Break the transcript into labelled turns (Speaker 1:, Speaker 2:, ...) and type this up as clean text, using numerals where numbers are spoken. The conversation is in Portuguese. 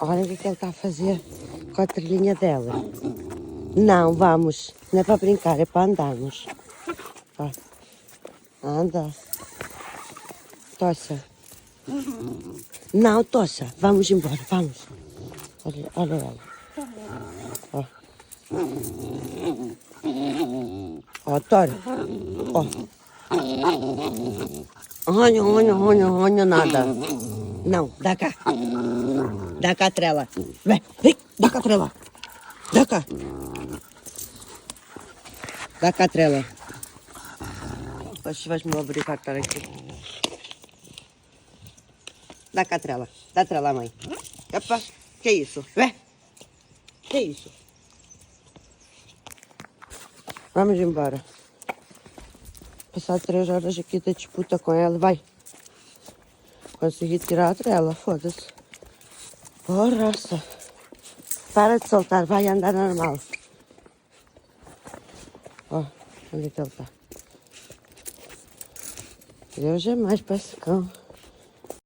Speaker 1: Olha o que ele está a fazer com a trilhinha dela. Não, vamos. Não é para brincar, é para andarmos. Vai. Anda. Tocha. Não, Tocha. Vamos embora, vamos. Olha, olha ela. Ó. Ó, Tora. Ó. Olha, nada. Não, dá cá. Dá cá a trela. Vem, dá cá a trela. Dá cá. Dá cá a trela. Poxa, vais-me obrigar a estar aqui. Dá cá a trela. Dá a trela à mãe. Epa, que é isso? Vem. Que é isso? Vamos embora. Passar 3 horas aqui de disputa com ela. Vai. Consegui tirar a trela, foda-se. Oh, raça. Para de soltar, vai andar normal. Ó, onde é que ele está? Deus é mais para esse cão.